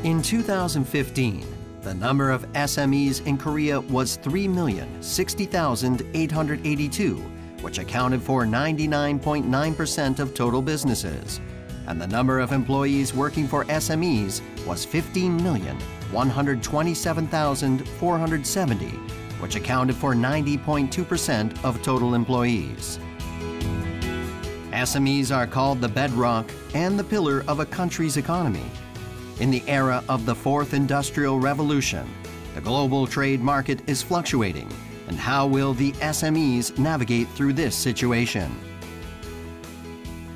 In 2015, the number of SMEs in Korea was 3,060,882, which accounted for 99.9% of total businesses. And the number of employees working for SMEs was 15,127,470, which accounted for 90.2% of total employees. SMEs are called the bedrock and the pillar of a country's economy. In the era of the Fourth Industrial Revolution, the global trade market is fluctuating, and how will the SMEs navigate through this situation?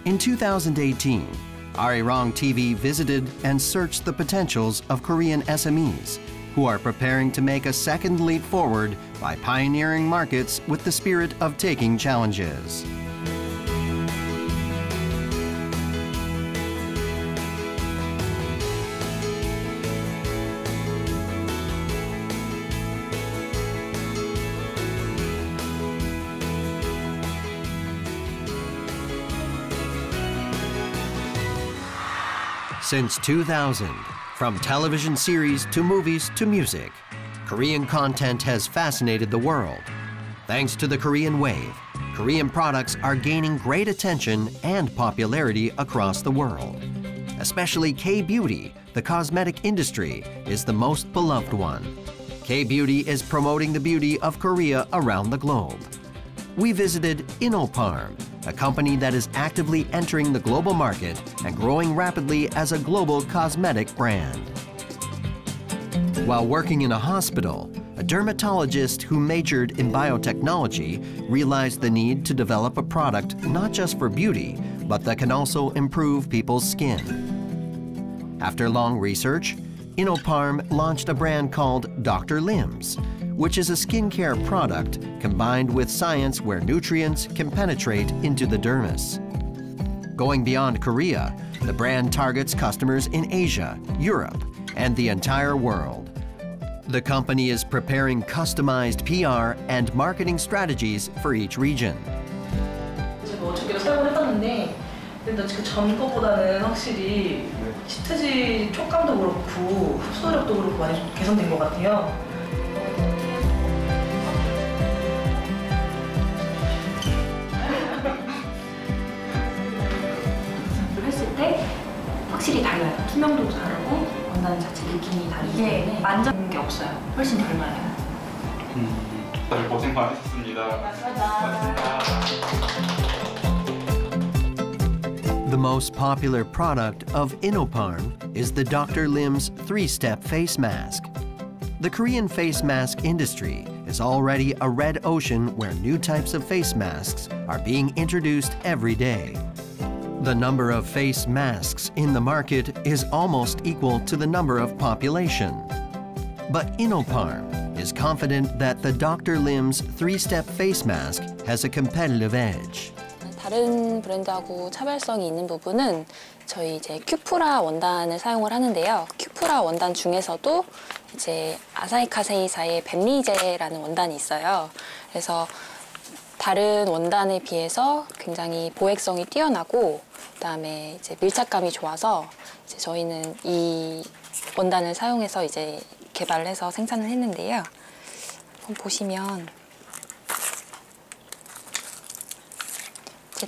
In 2018, Arirang TV visited and searched the potentials of Korean SMEs, who are preparing to make a second leap forward by pioneering markets with the spirit of taking challenges. Since 2000, from television series to movies to music, Korean content has fascinated the world. Thanks to the Korean wave, Korean products are gaining great attention and popularity across the world. Especially K-beauty, the cosmetic industry, is the most beloved one. K-beauty is promoting the beauty of Korea around the globe. We visited Innoparm, a company that is actively entering the global market and growing rapidly as a global cosmetic brand. While working in a hospital, a dermatologist who majored in biotechnology realized the need to develop a product not just for beauty, but that can also improve people's skin. After long research, Innoparm launched a brand called Dr. Lim's, which is a skincare product combined with science where nutrients can penetrate into the dermis. Going beyond Korea, the brand targets customers in Asia, Europe, and the entire world. The company is preparing customized PR and marketing strategies for each region. 제가 어저께도 사용을 해봤는데 근데 그 전 거보다는 확실히 시트지 촉감도 그렇고 흡수력도 그렇고 많이 좀 개선된 것 같아요. 했을 때 확실히 달라요. 투명도도 다르고 원단 자체 느낌이 다르기 때문에 만져본 게 없어요. 훨씬 덜 말려요. 다들 고생 많으셨습니다. 맞습니다. The most popular product of Innoparm is the Dr. Lim's 3-step face mask. The Korean face mask industry is already a red ocean where new types of face masks are being introduced every day. The number of face masks in the market is almost equal to the number of population. But Innoparm is confident that the Dr. Lim's 3-step face mask has a competitive edge. 다른 브랜드하고 차별성이 있는 부분은 저희 이제 큐프라 원단을 사용을 하는데요. 큐프라 원단 중에서도 이제 아사히카세이사의 벤리제라는 원단이 있어요. 그래서 다른 원단에 비해서 굉장히 보획성이 뛰어나고 그다음에 이제 밀착감이 좋아서 이제 저희는 이 원단을 사용해서 이제 개발을 해서 생산을 했는데요. 한번 보시면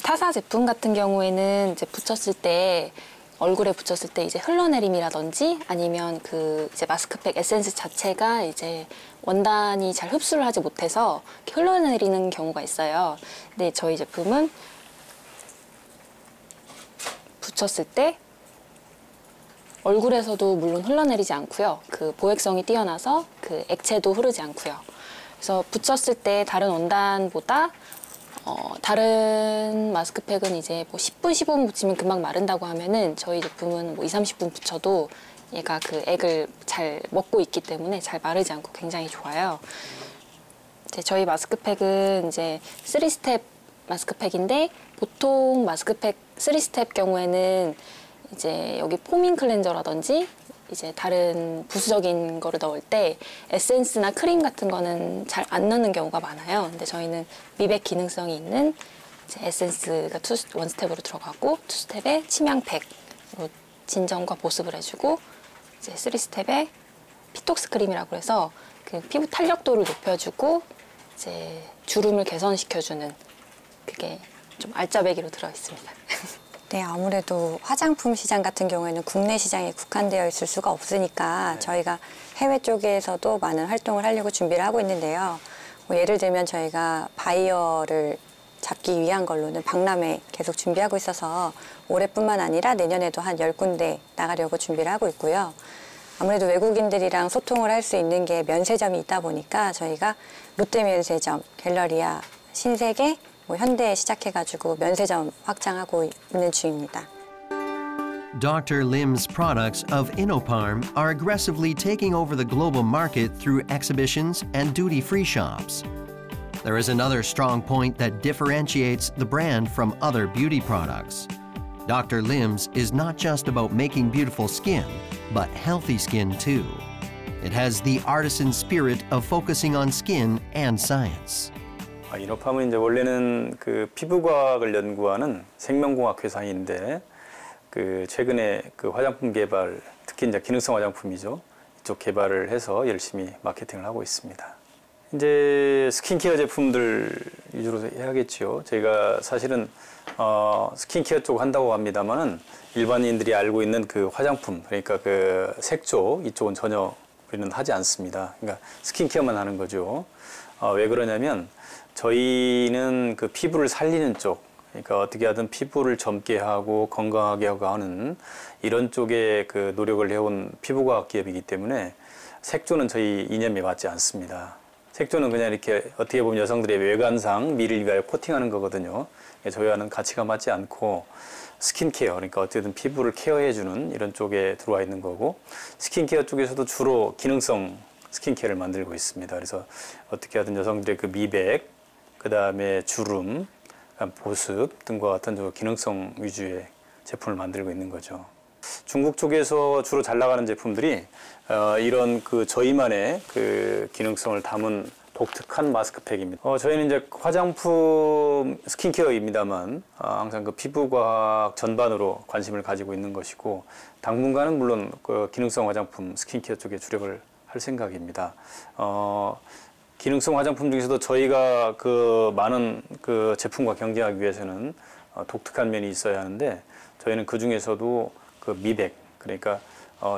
타사 제품 같은 경우에는 이제 붙였을 때 얼굴에 붙였을 때 이제 흘러내림이라든지 아니면 그 이제 마스크팩 에센스 자체가 이제 원단이 잘 흡수를 하지 못해서 흘러내리는 경우가 있어요. 근데 저희 제품은 붙였을 때 얼굴에서도 물론 흘러내리지 않고요. 그 보획성이 뛰어나서 그 액체도 흐르지 않고요. 그래서 붙였을 때 다른 원단보다 다른 마스크팩은 이제 뭐 10분, 15분 붙이면 금방 마른다고 하면은 저희 제품은 뭐 20, 30분 붙여도 얘가 그 액을 잘 먹고 있기 때문에 잘 마르지 않고 굉장히 좋아요. 이제 저희 마스크팩은 이제 3스텝 마스크팩인데 보통 마스크팩 3스텝 경우에는 이제 여기 포밍 클렌저라든지 이제 다른 부수적인 거를 넣을 때 에센스나 크림 같은 거는 잘 안 넣는 경우가 많아요. 근데 저희는 미백 기능성이 있는 이제 에센스가 원스텝으로 들어가고 투스텝에 침향팩으로 진정과 보습을 해주고 이제 3스텝에 피톡스 크림이라고 해서 그 피부 탄력도를 높여주고 이제 주름을 개선시켜주는 그게 좀 알짜배기로 들어있습니다. 네, 아무래도 화장품 시장 같은 경우에는 국내 시장에 국한되어 있을 수가 없으니까 저희가 해외 쪽에서도 많은 활동을 하려고 준비를 하고 있는데요. 뭐 예를 들면 저희가 바이어를 잡기 위한 걸로는 박람회 계속 준비하고 있어서 올해뿐만 아니라 내년에도 한 10군데 나가려고 준비를 하고 있고요. 아무래도 외국인들이랑 소통을 할 수 있는 게 면세점이 있다 보니까 저희가 롯데면세점, 갤러리아, 신세계, 뭐 현대에 시작해가지고 면세점 확장하고 있는 중입니다. Dr. Lim's products of Innoparm are aggressively taking over the global market through exhibitions and duty-free shops. There is another strong point that differentiates the brand from other beauty products. Dr. Lim's is not just about making beautiful skin, but healthy skin too. It has the artisan spirit of focusing on skin and science. 이노팜은 이제 원래는 그 피부과학을 연구하는 생명공학 회사인데 그 최근에 그 화장품 개발, 특히 이제 기능성 화장품이죠. 이쪽 개발을 해서 열심히 마케팅을 하고 있습니다. 이제 스킨케어 제품들 위주로 해야겠죠. 저희가 사실은 스킨케어 쪽 한다고 합니다만은 일반인들이 알고 있는 그 화장품, 그러니까 그 색조 이쪽은 전혀 우리는 하지 않습니다. 그러니까 스킨케어만 하는 거죠. 왜 그러냐면 저희는 그 피부를 살리는 쪽, 그러니까 어떻게 하든 피부를 젊게 하고 건강하게 하고 하는 이런 쪽에 그 노력을 해온 피부과학 기업이기 때문에 색조는 저희 이념에 맞지 않습니다. 색조는 그냥 이렇게 어떻게 보면 여성들의 외관상 미를 위하여 코팅하는 거거든요. 저희와는 가치가 맞지 않고 스킨케어, 그러니까 어쨌든 피부를 케어해주는 이런 쪽에 들어와 있는 거고, 스킨케어 쪽에서도 주로 기능성 스킨케어를 만들고 있습니다. 그래서 어떻게 하든 여성들의 그 미백, 그 다음에 주름, 보습 등과 같은 기능성 위주의 제품을 만들고 있는 거죠. 중국 쪽에서 주로 잘 나가는 제품들이 이런 그 저희만의 그 기능성을 담은 독특한 마스크팩입니다. 저희는 이제 화장품 스킨케어입니다만 항상 그 피부과학 전반으로 관심을 가지고 있는 것이고, 당분간은 물론 그 기능성 화장품 스킨케어 쪽에 주력을 할 생각입니다. 기능성 화장품 중에서도 저희가 그 많은 그 제품과 경쟁하기 위해서는 독특한 면이 있어야 하는데, 저희는 그 중에서도 그 미백, 그러니까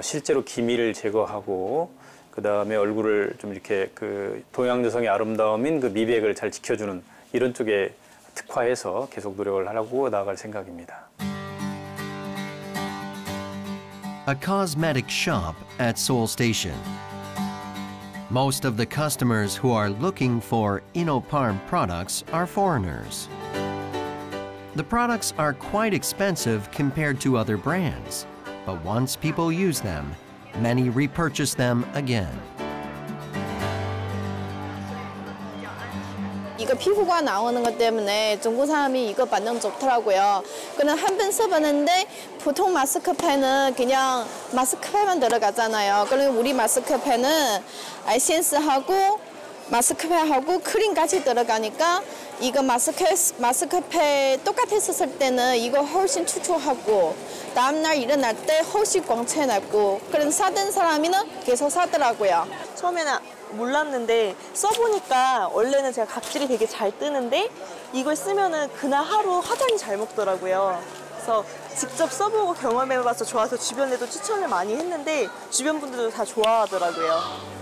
실제로 기미를 제거하고 그 다음에 얼굴을 좀 이렇게 그 동양 여성의 아름다움인 그 미백을 잘 지켜주는 이런 쪽에 특화해서 계속 노력을 하려고 나아갈 생각입니다. A cosmetic shop at Seoul Station. Most of the customers who are looking for Innoparm products are foreigners. The products are quite expensive compared to other brands, but once people use them, many repurchase them again. 이거 피부가 나오는 것 때문에 중국 사람이 이거 반응 좋더라고요. 그는 한 번 써봤는데 보통 마스크팩은 그냥 마스크팩만 들어가잖아요. 그리고 우리 마스크팩은 에센스하고 마스크팩하고 크림까지 들어가니까 이거 마스크팩 똑같이 썼을 때는 이거 훨씬 추출하고 다음날 일어날 때 훨씬 광채나고 그런 사던 사람이는 계속 사더라고요. 처음에는 몰랐는데 써보니까 원래는 제가 각질이 되게 잘 뜨는데 이걸 쓰면은 그날 하루 화장이 잘 먹더라고요. 그래서 직접 써보고 경험해봐서 좋아서 주변에도 추천을 많이 했는데 주변 분들도 다 좋아하더라고요.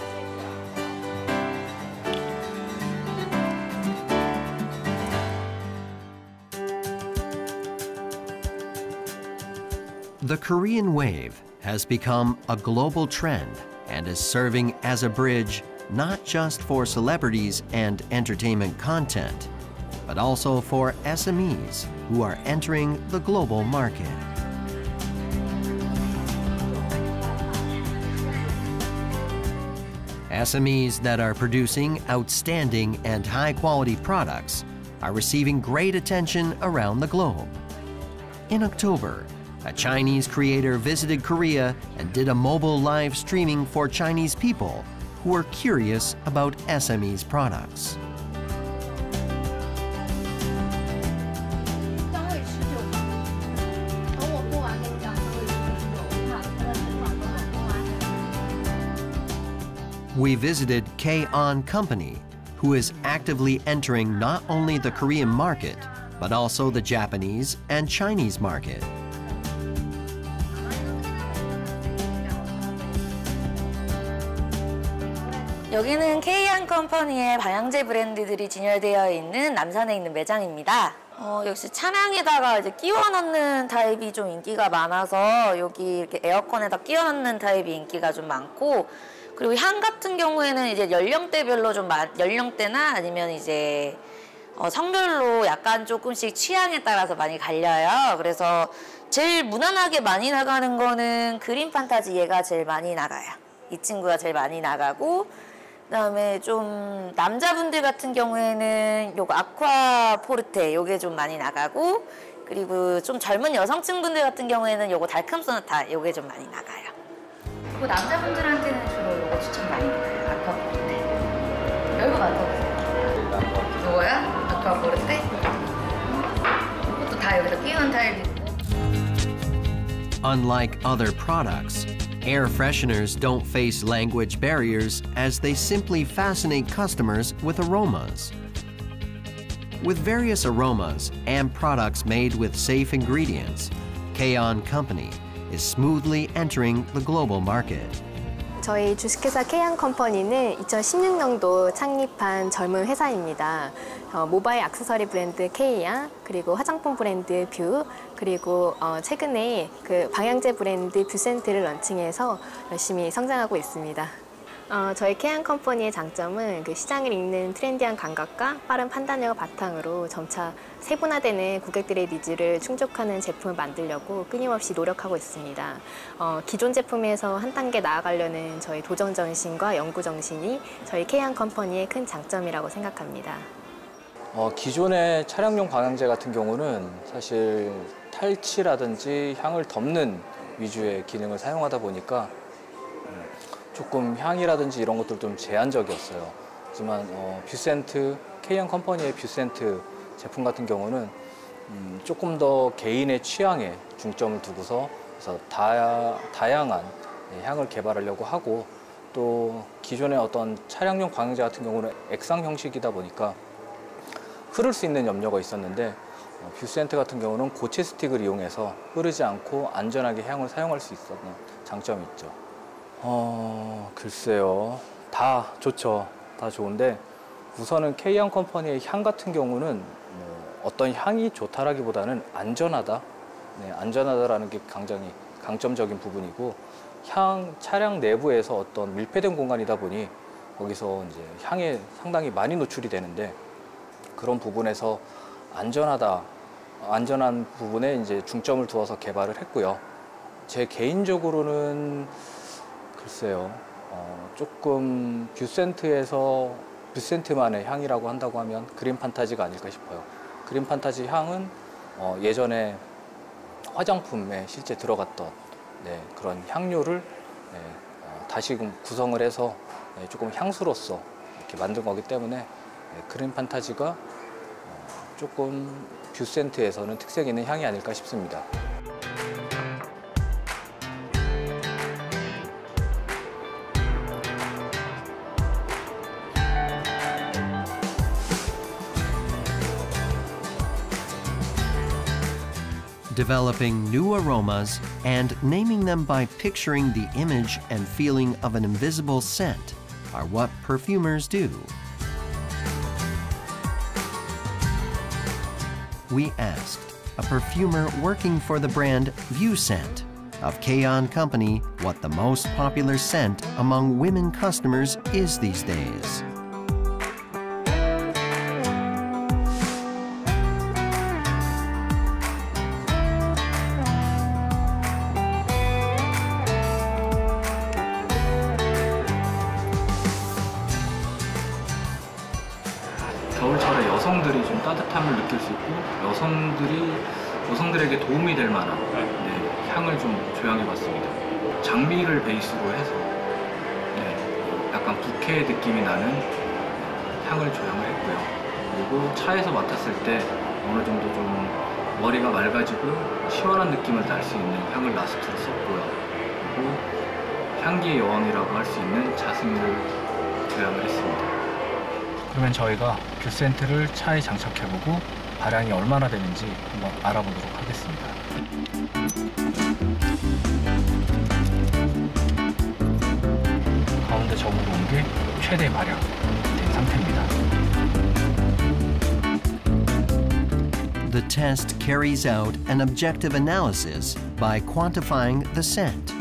The Korean wave has become a global trend and is serving as a bridge not just for celebrities and entertainment content, but also for SMEs who are entering the global market. SMEs that are producing outstanding and high-quality products are receiving great attention around the globe. In October, a Chinese creator visited Korea and did a mobile live streaming for Chinese people who are curious about SME's products. We visited K-On Company, who is actively entering not only the Korean market, but also the Japanese and Chinese market. 여기는 K-On 컴퍼니의 방향제 브랜드들이 진열되어 있는 남산에 있는 매장입니다. 역시 차량에다가 이제 끼워 넣는 타입이 좀 인기가 많아서 여기 이렇게 에어컨에다 끼워 넣는 타입이 인기가 좀 많고, 그리고 향 같은 경우에는 이제 연령대별로 좀 연령대나 아니면 이제 성별로 약간 조금씩 취향에 따라서 많이 갈려요. 그래서 제일 무난하게 많이 나가는 거는 그린 판타지, 얘가 제일 많이 나가요. 이 친구가 제일 많이 나가고, 그다음에 좀 남자분들 같은 경우에는 요거 아쿠아 포르테 요게 좀 많이 나가고, 그리고 좀 젊은 여성층분들 같은 경우에는 요거 달큼 소나타 요게 좀 많이 나가요. 그리고 남자분들한테는 주로 요거 추천 많이 드려요. 아쿠아 포르테. 여기가 맡아보세요. 요거야? 아쿠아 포르테? 이것도 다 여기서 끼우는 타입이고. Unlike other products, air fresheners don't face language barriers as they simply fascinate customers with aromas. With various aromas and products made with safe ingredients, K-On Company is smoothly entering the global market. 저희 주식회사 K-On 컴퍼니는 2016년도 창립한 젊은 회사입니다. 모바일 액세서리 브랜드 K-On, 그리고 화장품 브랜드 뷰, 그리고 최근에 그 방향제 브랜드 뷰센트를 런칭해서 열심히 성장하고 있습니다. 저희 K-On 컴퍼니의 장점은 그 시장을 읽는 트렌디한 감각과 빠른 판단력을 바탕으로 점차 세분화되는 고객들의 니즈를 충족하는 제품을 만들려고 끊임없이 노력하고 있습니다. 기존 제품에서 한 단계 나아가려는 저희 도전 정신과 연구 정신이 저희 K-On 컴퍼니의 큰 장점이라고 생각합니다. 기존의 차량용 방향제 같은 경우는 사실 탈취라든지 향을 덮는 위주의 기능을 사용하다 보니까 조금 향이라든지 이런 것들 좀 제한적이었어요. 하지만 뷰센트, K-On 컴퍼니의 뷰센트 제품 같은 경우는 조금 더 개인의 취향에 중점을 두고서 그래서 다양한 향을 개발하려고 하고, 또 기존의 어떤 차량용 방향제 같은 경우는 액상 형식이다 보니까 흐를 수 있는 염려가 있었는데, 뷰센트 같은 경우는 고체 스틱을 이용해서 흐르지 않고 안전하게 향을 사용할 수 있었던 장점이 있죠. 글쎄요. 다 좋죠. 다 좋은데 우선은 K-On 컴퍼니의 향 같은 경우는 어떤 향이 좋다라기보다는 안전하다. 안전하다라는 게 굉장히 강점적인 부분이고, 차량 내부에서 어떤 밀폐된 공간이다 보니 거기서 이제 향에 상당히 많이 노출이 되는데, 그런 부분에서 안전한 부분에 이제 중점을 두어서 개발을 했고요. 제 개인적으로는 글쎄요, 조금 뷰센트만의 향이라고 한다고 하면 그린 판타지가 아닐까 싶어요. 그린 판타지 향은 예전에 화장품에 실제 들어갔던 그런 향료를 다시금 구성을 해서 조금 향수로서 이렇게 만든 거기 때문에 그린 판타지가 조금 뷰센트에서는 특색 있는 향이 아닐까 싶습니다. Developing new aromas and naming them by picturing the image and feeling of an invisible scent are what perfumers do. We asked a perfumer working for the brand ViewScent of K-On Company what the most popular scent among women customers is these days. 겨울철에 여성들이 좀 따뜻함을 느낄 수 있고 여성들에게 도움이 될 만한 향을 좀 조향해봤습니다. 장미를 베이스로 해서 약간 부케 느낌이 나는 향을 조향을 했고요. 그리고 차에서 맡았을 때 어느 정도 좀 머리가 맑아지고 시원한 느낌을 날 수 있는 향을 라스트로 썼고요. 그리고 향기의 여왕이라고 할 수 있는 자스민을 교양을 했습니다. 그러면 저희가 뷰센트를 차에 장착해보고 발향이 얼마나 되는지 한번 알아보도록 하겠습니다. 가운데 접으로 온 게 최대 발향된 상태입니다. The test carries out an objective analysis by quantifying the scent.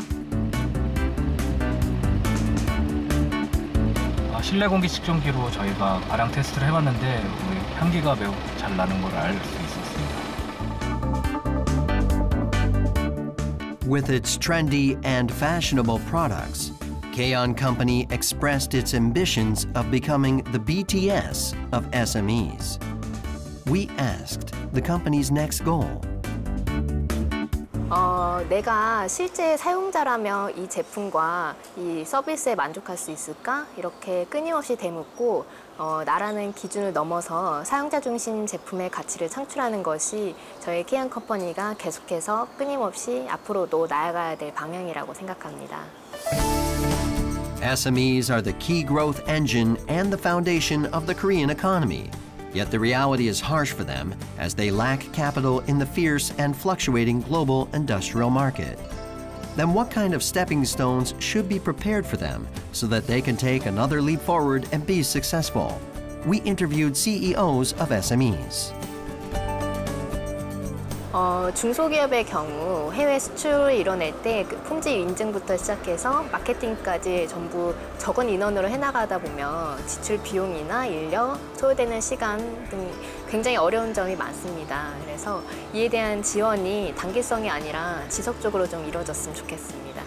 실내 공기 측정기로 저희가 발향 테스트를 해봤는데 향기가 매우 잘 나는 걸 알 수 있었습니다. With its trendy and fashionable products, K-On Company expressed its ambitions of becoming the BTS of SMEs. We asked the company's next goal. 내가 실제 사용자라면 이 제품과 이 서비스에 만족할 수 있을까? 이렇게 끊임없이 되묻고 나라는 기준을 넘어서 사용자 중심 제품의 가치를 창출하는 것이 저희 K-On 컴퍼니가 계속해서 끊임없이 앞으로도 나아가야 될 방향이라고 생각합니다. SMEs are the key growth engine and the foundation of the Korean economy. Yet the reality is harsh for them as they lack capital in the fierce and fluctuating global industrial market. Then what kind of stepping stones should be prepared for them so that they can take another leap forward and be successful? We interviewed CEOs of SMEs. 중소기업의 경우 해외 수출을 이뤄낼 때 그 품질 인증부터 시작해서 마케팅까지 전부 적은 인원으로 해나가다 보면 지출 비용이나 인력, 소요되는 시간 등 굉장히 어려운 점이 많습니다. 그래서 이에 대한 지원이 단기성이 아니라 지속적으로 좀 이루어졌으면 좋겠습니다.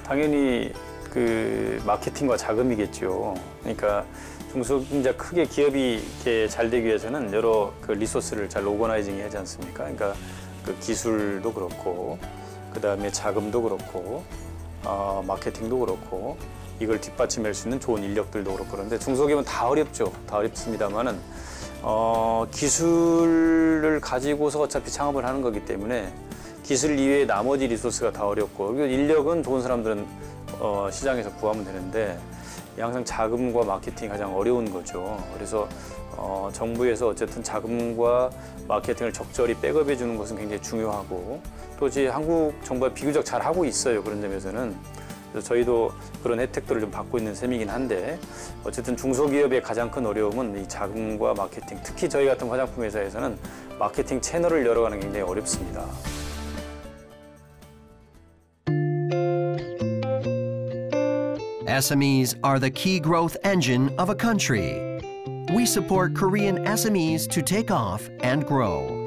당연히 그 마케팅과 자금이겠죠. 그러니까 중소기업자 크게 기업이 이렇게 잘 되기 위해서는 여러 그 리소스를 잘 오거나이징 해야 하지 않습니까? 그러니까 그 기술도 그렇고 그다음에 자금도 그렇고 마케팅도 그렇고 이걸 뒷받침할 수 있는 좋은 인력들도 그렇고 그런데 중소기업은 다 어렵죠. 다 어렵습니다만은 기술을 가지고서 어차피 창업을 하는 거기 때문에 기술 이외에 나머지 리소스가 다 어렵고 그리고 인력은 좋은 사람들은 시장에서 구하면 되는데 항상 자금과 마케팅이 가장 어려운 거죠. 그래서 정부에서 어쨌든 자금과 마케팅을 적절히 백업해 주는 것은 굉장히 중요하고 또 이제 한국 정부가 비교적 잘 하고 있어요. 그런 점에서는. 그래서 저희도 그런 혜택들을 좀 받고 있는 셈이긴 한데 어쨌든 중소기업의 가장 큰 어려움은 이 자금과 마케팅, 특히 저희 같은 화장품 회사에서는 마케팅 채널을 열어가는 게 굉장히 어렵습니다. SMEs are the key growth engine of a country. We support Korean SMEs to take off and grow.